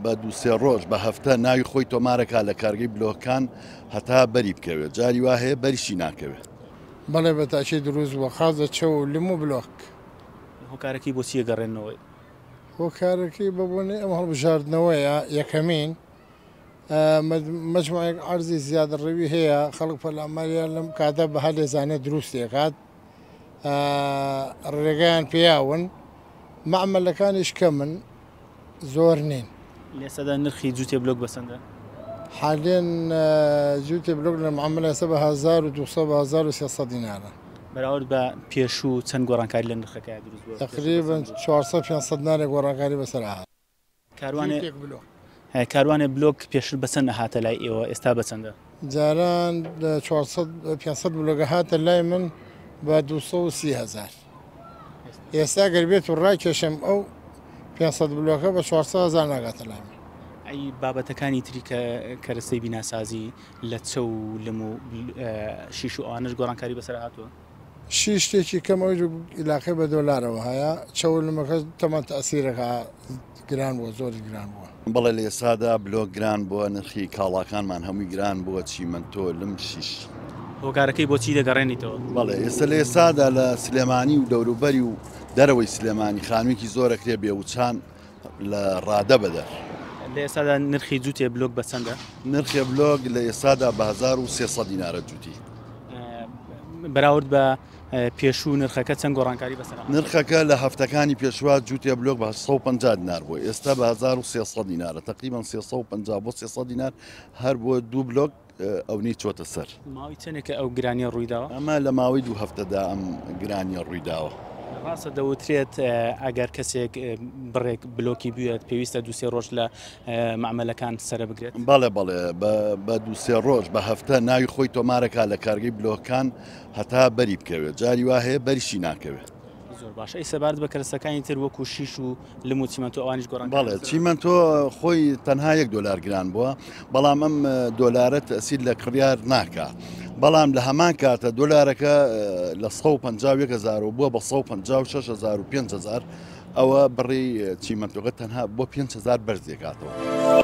بە دوو سێ ڕۆژ بە هەفتە ناوی خۆی تۆمارەکە لە کارگەی بلۆکەکان هەتا بەری بکەوێت جاری وا هەیە بەریشی ناکەوێت. بەڵێ بەتاچی دروست بووە خازە چە و لم و بلۆک هۆکارەکەی بۆ چیە گەڕێنەوەی هۆکارەکەی بەبوونی ئەم هەڵبژاردنەوەیە یەکەمین مجموعەیەک عەرزی زیادە ڕەوی هەیە خەڵک پەلاماریان لەم کاتە بەها لێزانێت دروستێکات ڕێگەیان پێیاون معمەلەکانیش کەمن زۆر نین. لێسەدا نرخی جووتێ بلۆک بەسەندە حاليا جوتي بلوك المعاملة 7200 ب 1300 دينار بەراورد بە پێشوو چەند گۆڕانکاری لە نرخەکە دروست بووە تقريبا 400-500 دينار گۆڕانکاری بەسەر کاروانێ بلۆک پێشتر بەچەند هاتە لای ئێوە ئێستا بەچەندە جاران 400-500 بلۆگە هاتە لای من بە 230,000 ئێستا گەربێت و ڕاکێشم ئەو 500 بلۆکە بە 400,000 ناگاتە لای من. ئەی بابەتەکانی تری کەرەسەی بیناسازی لە چە و لەم و شیش و ئەوانەش گۆڕانکاری بەسەر هاتووە شیش شتێکی کەمەوەی علاقەی بە دۆلارەوە هەیە چەولمەکە تەمان تەسیرەکە گران بووە زۆری گران بووە. بەڵێ لە ئێسادا بلۆک گران بووە نرخی کاڵاکانمان هەمووی گران بووە چیمەنتۆ لم شیش. هۆکارەکەی بۆچی دەگەڕێنیتەوە؟ بەڵێ ئێستا لە ئێسادا لە سلێمانی و دەوروبەری و دەرەوەی سلێمانی خانوویەکی زۆرەکرێ بێوچان لە ڕادە بەدەر. لە ئێستادا نرخی جووتێ بلۆک بەچەندە؟ نرخی بلۆک لە ئێستادا بە 1300 دینارە جووتی. بەراورد بە پێشوو نرخەکە چەند گۆڕانکاری بەسەر نرخەکە لە هەفتەکانی پێشوا جووتێ بلۆک بە 150 دینار بووە ئێستا بە 1300 دینارە تقریبا 350 بۆ 300 دینار هەر بۆ دوو بلۆک ئەوەی چۆتە سەر. ماوەی چەندێکە ئەو گرانیە ڕوویداوە؟ ئەمە لە ماوەی دوو هەفتەدا ئەم گرانیە ڕوویداوە. ڕاستە دەوترێت ئەگەر کەسێک بڕێک بلۆکی بوێت پێویستە دووسێ ڕۆژ لە معمەلەکان سرە بگرێت؟ بەڵێ بە دووسێ ڕۆژ بە هەفتە ناوی خۆی تۆمارەکە لە کارگەی بلۆکەکان هەتا بەری بکەوێت جاری وا هەیە بەریشی ناکەوێت. زۆر باشە ئەی سەبارەت بە کەرەسەکانی تر وەکو شیش و لم و چیمەنتۆ ئەوانیش گۆڕانکاری بەڵێ چیمەنتۆ خۆی تەنها $1 گران بووە بەڵام ئەم دۆلارە تەسیل لە کڕیار ناکە. بەڵام لە هەمان کاتە دۆلارەکە لە 150,000 بووە بە 156,000 و 5,000 ئەوە بڕی چیمەنتۆکە تەنها بۆ 5,000 بەرزێکاتەوە.